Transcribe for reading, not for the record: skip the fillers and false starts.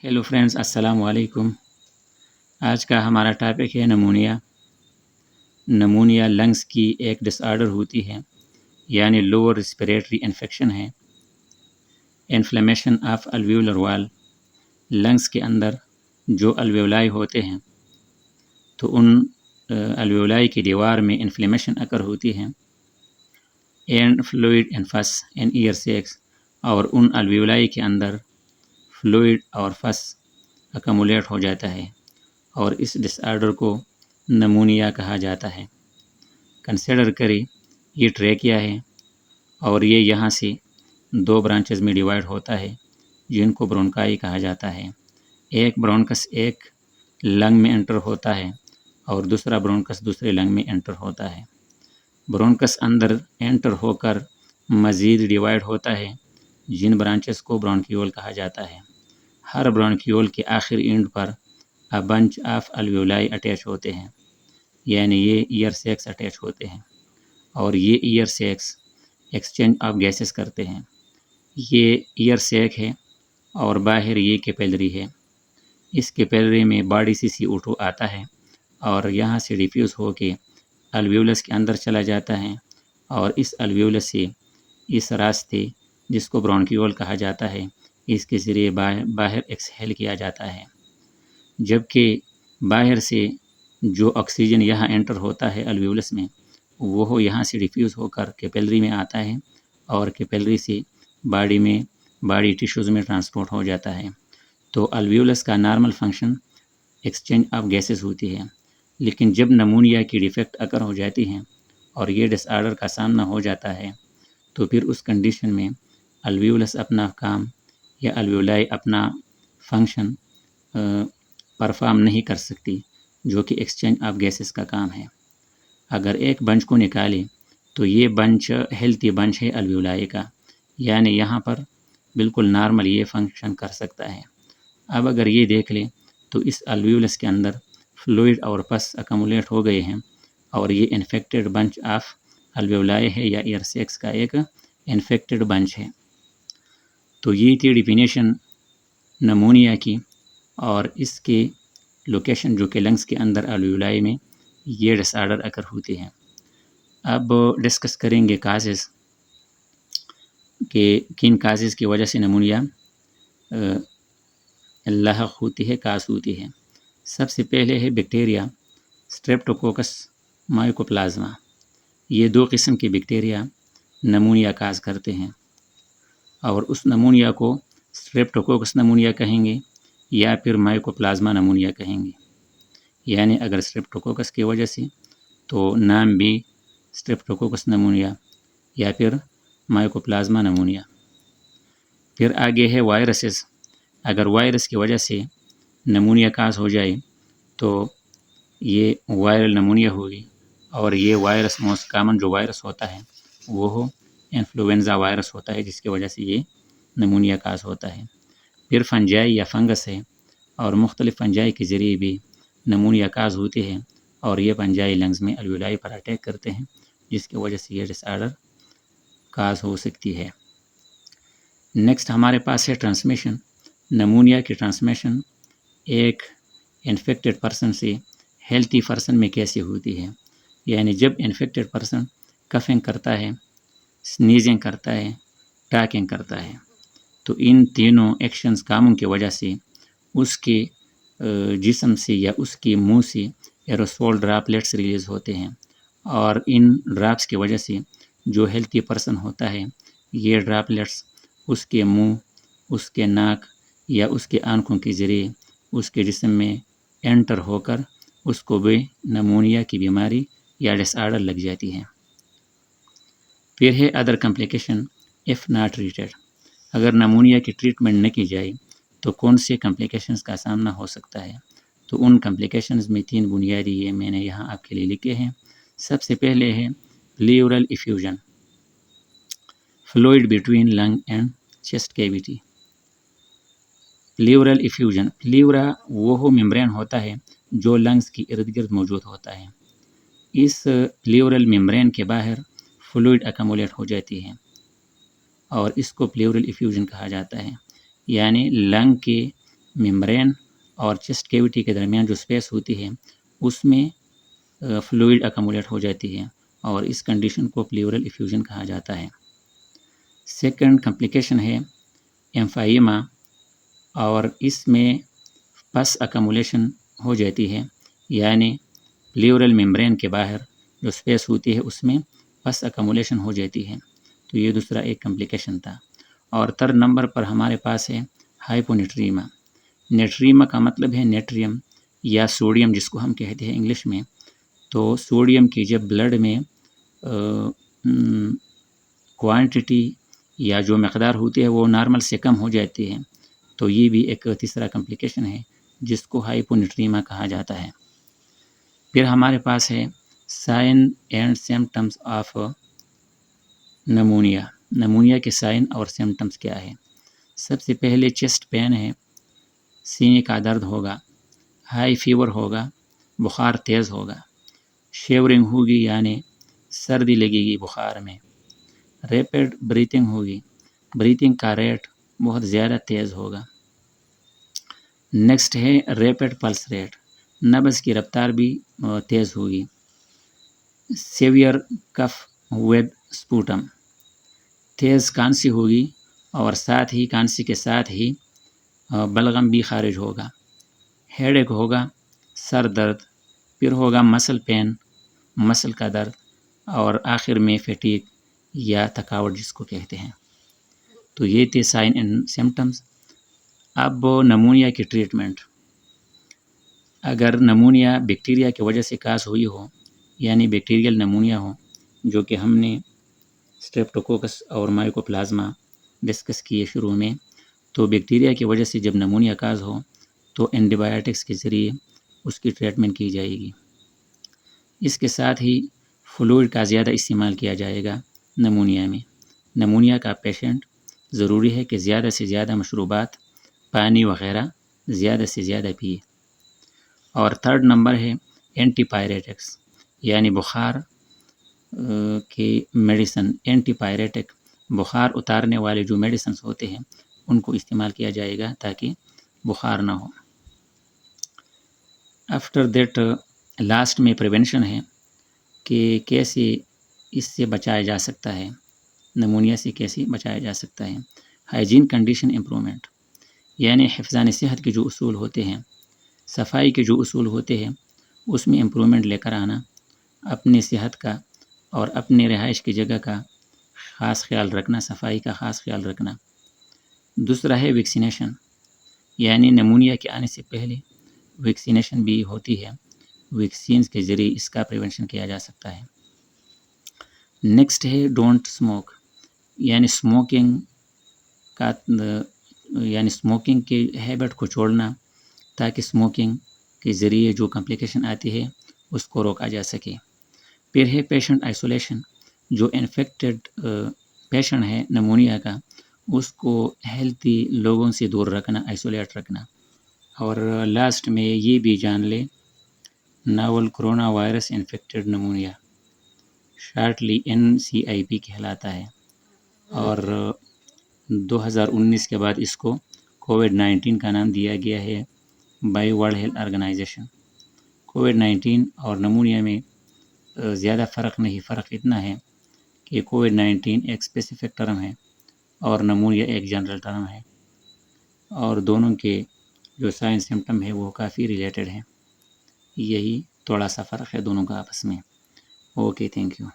Hello friends, अस्सलाम वालेकुम। आज का हमारा टॉपिक है नमूनिया। नमूनिया लंग्स की एक डिसऑर्डर होती है, यानी लोअर रेस्पिरेटरी इन्फेक्शन है। Inflammation of alveolar wall, lungs के अंदर जो अल्वियोलाई होते हैं तो उन अल्वियोलाई की दीवार में इन्फ्लेमेशन अकर होती है। एंड फ्लूइड एंड फस इन ईयर सेक्स, और उन अल्वियोलाई के अंदर फ्लूइड और फस अकमुलेट हो जाता है और इस डिसऑर्डर को नमूनिया कहा जाता है। कंसिडर करें ये ट्रैकिया है और ये यहाँ से दो ब्रांचेस में डिवाइड होता है जिनको ब्रोंकाई कहा जाता है। एक ब्रोंकस एक लंग में एंटर होता है और दूसरा ब्रोंकस दूसरे लंग में एंटर होता है। ब्रोंकस अंदर एंटर होकर मज़ीद डिवाइड होता है, जिन ब्रांचेस को ब्रोंकियोल कहा जाता है। हर ब्रोंकियोल के आखिर एंड पर a bunch of alveoli attach होते हैं, यानी ये ईयर सेक्स अटैच होते हैं और ये year sex exchange of gases करते हैं। ये ईयर सेक है और बाहर ये कैपिलरी है। इस कैपिलरी में बॉडी से CO2 आता है और यहाँ से डिफ्यूज़ होके अल्वियोलस के अंदर चला जाता है और इस अल्वियोलस से इस रास्ते जिसको ब्रोंकियोल कहा जाता है, इसके ज़रिए बाहर एक्सहेल किया जाता है। जबकि बाहर से जो ऑक्सीजन यहाँ एंटर होता है अल्वियोलस में, वो यहाँ से डिफ्यूज़ होकर कैपिलरी में आता है और कैपिलरी से बॉडी टिश्यूज़ में ट्रांसपोर्ट हो जाता है। तो अल्वियोलस का normal function exchange of gases होती है, लेकिन जब नमूनिया की डिफेक्ट अकर हो जाती है और ये डिसऑर्डर का सामना हो जाता है तो फिर उस कंडीशन में अल्वियोलस अपना काम या अल्वियोलाई अपना फंक्शन परफॉर्म नहीं कर सकती, जो कि एक्सचेंज ऑफ गैसेस का काम है। अगर एक बंच को निकालें तो ये बंच हेल्थी बंच है अल्वियोलाई का, यानी यहाँ पर बिल्कुल नॉर्मल ये फंक्शन कर सकता है। अब अगर ये देख लें तो इस अल्वियोलस के अंदर फ्लूइड और पस अकमुलेट हो गए हैं और ये इन्फेक्टेड बंच ऑफ अल्वियोलाई है या ईयर सेक्स का एक इन्फेक्टेड बंच है। तो ये थी डिफिनेशन नमूनिया की और इसके लोकेशन जो कि लंग्स के अंदर अल्वियोलाई में ये डिसऑर्डर अकर होते हैं। अब डिस्कस करेंगे काजेज़ कि किन काजेज़ की वजह से नमूनिया लाहक होती है, काज होती है। सबसे पहले है बैक्टीरिया स्ट्रेप्टोकोकस माइकोप्लाज्मा। ये दो किस्म के बैक्टीरिया नमूनिया काज करते हैं और उस नमूनिया को स्ट्रेप्टोकोकस नमूनिया कहेंगे या फिर माइकोप्लाज्मा नमूनिया कहेंगे। यानी अगर स्ट्रेप्टोकोकस की वजह से तो नाम भी स्ट्रेप्टोकोकस नमूनिया या फिर माइकोप्लाज्मा नमूनिया। फिर आगे है वायरसेस। अगर वायरस की वजह से नमूनिया काज हो जाए तो ये वायरल नमूनिया होगी और ये वायरस मोस्ट कॉमन जो वायरस होता है वो इन्फ्लुएंजा वायरस होता है, जिसकी वजह से ये नमूनिया काज होता है। फिर फंजाई या फंगस है और मुख्तलिफ फंजाई के ज़रिए भी नमूनिया काज होती है और ये फंजाई लंग्स में अल्वियोलाई पर अटैक करते हैं, जिसकी वजह से ये डिसऑर्डर काज हो सकती है। नेक्स्ट हमारे पास है ट्रांसमिशन। नमूनिया की ट्रांसमिशन एक इन्फेक्टेड पर्सन से हेल्थी पर्सन में कैसे होती है, यानी जब इन्फेक्टेड पर्सन कफिंग करता है, स्नीजिंग करता है, टॉकिंग करता है, तो इन तीनों एक्शंस कामों की वजह से उसके जिस्म से या उसके मुंह से एरोसोल ड्रॉपलेट्स रिलीज़ होते हैं और इन ड्रॉप्स की वजह से जो हेल्थी पर्सन होता है ये ड्रॉपलेट्स उसके मुंह, उसके नाक या उसके आंखों के ज़रिए उसके जिस्म में एंटर होकर उसको भी नमूनिया की बीमारी या डिसऑर्डर लग जाती है। फिर है other complication if not treated. अगर नमूनिया की ट्रीटमेंट न की जाए तो कौन से कॉम्प्लिकेशंस का सामना हो सकता है। तो उन कॉम्प्लिकेशंस में तीन बुनियादी ये मैंने यहाँ आपके लिए लिखे हैं। सबसे पहले है pleural effusion, fluid between lung and chest cavity. Pleural effusion, pleura वो मेम्ब्रेन होता है जो लंग्स की इर्द गिर्द मौजूद होता है। इस प्लेउरल मेम्ब्रेन के बाहर फ्लूइड अकमुलेट हो जाती है और इसको प्लेउरल इफ्यूजन कहा जाता है। यानी लंग के ممبرین اور چیسٹ کیویٹی کے درمیان جو اسپیس ہوتی ہے اس میں فلوئڈ اکمولیٹ ہو جاتی ہے اور اس کنڈیشن کو پلیورل ایفیوژن کہا جاتا ہے۔ سیکنڈ کمپلیکیشن ہے ایمفائیما، اور اس میں پس اکمولیشن ہو جاتی ہے، یعنی پلیورل ممبرین کے باہر جو اسپیس ہوتی ہے اس میں پس اکمولیشن ہو جاتی ہے، تو یہ دوسرا ایک کمپلیکیشن تھا۔ اور تھرڈ نمبر پر ہمارے پاس ہے ہائپونیٹریما۔ نیٹریما کا مطلب ہے نیٹریم یا سوڈیم جس کو ہم کہتے ہیں انگلش میں، تو سوڈیم کی جب بلڈ میں کوانٹٹی یا جو مقدار ہوتی ہے وہ نارمل سے کم ہو جاتی ہے، تو یہ بھی ایک تیسرا کمپلیکیشن ہے جس کو ہائپونیٹریما کہا جاتا ہے۔ پھر ہمارے پاس ہے sign and symptoms of pneumonia. Pneumonia کے سائن اور سمپٹمس کیا ہے؟ سب سے پہلے چیسٹ پین ہے، سینے کا درد ہوگا، ہائی فیور ہوگا، بخار تیز ہوگا، شیورنگ ہوگی یعنی سردی لگے گی بخار میں، ریپڈ بریتنگ ہوگی، بریتنگ کا ریٹ بہت زیادہ تیز ہوگا۔ نیکسٹ ہے ریپڈ پلس ریٹ، نبض کی رفتار بھی تیز ہوگی۔ سیویئر کف ود سپوٹم، تیز کانسی ہوگی اور ساتھ ہی کانسی کے ساتھ ہی بلغم بھی خارج ہوگا۔ ہیڈ ایک ہوگا، سر درد، پھر ہوگا مسل پین، مسل کا درد، اور آخر میں فیٹیگ یا تھکاوٹ جس کو کہتے ہیں۔ تو یہ تھے سائن اینڈ سمپٹمس۔ اب نمونیا کی ٹریٹمنٹ، اگر نمونیا بیکٹیریا کی وجہ سے کاز ہوئی ہو، یعنی بیکٹیریل نمونیا ہو، جو کہ ہم نے اسٹریپٹوکوکس اور مائکوپلازما ڈسکس کیے شروع میں، تو بیکٹیریا کی وجہ سے جب نمونیا کاز ہو تو اینٹی بایوٹکس کے ذریعے اس کی ٹریٹمنٹ کی جائے گی۔ اس کے ساتھ ہی فلوئڈ کا زیادہ استعمال کیا جائے گا نمونیا میں۔ نمونیا کا پیشنٹ ضروری ہے کہ زیادہ سے زیادہ مشروبات، پانی وغیرہ زیادہ سے زیادہ پیے۔ اور تھرڈ نمبر ہے اینٹی پائریٹکس، یعنی بخار کے میڈیسن، اینٹی پائریٹک بخار اتارنے والے جو میڈیسنز ہوتے ہیں ان کو استعمال کیا جائے گا تاکہ بخار نہ ہو۔ آفٹر دیٹ لاسٹ میں پریونشن ہے کہ کیسے اس سے بچایا جا سکتا ہے، نمونیا سے کیسے بچایا جا سکتا ہے۔ ہائیجین کنڈیشن امپرومنٹ، یعنی حفظان صحت کے جو اصول ہوتے ہیں، صفائی کے جو اصول ہوتے ہیں اس میں امپرومنٹ لے کر آنا، اپنی صحت کا اور اپنے رہائش کی جگہ کا خاص خیال رکھنا، صفائی کا خاص خیال رکھنا۔ دوسرا ہے ویکسینیشن، یعنی نمونیا کے آنے سے پہلے ویکسینیشن بھی ہوتی ہے، ویکسینز کے ذریعے اس کا پریونشن کیا جا سکتا ہے۔ نیکسٹ ہے ڈونٹ اسموک، یعنی اسموکنگ کے ہیبٹ کو چھوڑنا تاکہ اسموکنگ کے ذریعے جو کمپلیکیشن آتی ہے اس کو روکا جا سکے۔ پھر ہے پیشنٹ آئسولیشن، جو انفیکٹڈ پیشنٹ ہے نمونیا کا اس کو ہیلتھی لوگوں سے دور رکھنا، آئسولیٹ رکھنا۔ اور لاسٹ میں یہ بھی جان لیں، novel corona virus infected pneumonia shortly NCIP کہلاتا ہے، اور 2019 کے بعد اس کو کووڈ-19 کا نام دیا گیا ہے بائی ورلڈ ہیلتھ آرگنائزیشن۔ کووڈ-19 اور نمونیا میں زیادہ فرق نہیں، فرق اتنا ہے کہ کووڈ-19 ایک اسپیسیفک ٹرم ہے اور نمونیا ایک جنرل ٹرم ہے، اور دونوں کے جو سائن سمپٹم ہے وہ کافی ریلیٹڈ ہیں۔ یہی تھوڑا سا فرق ہے دونوں کا آپس میں۔ Okay, thank you.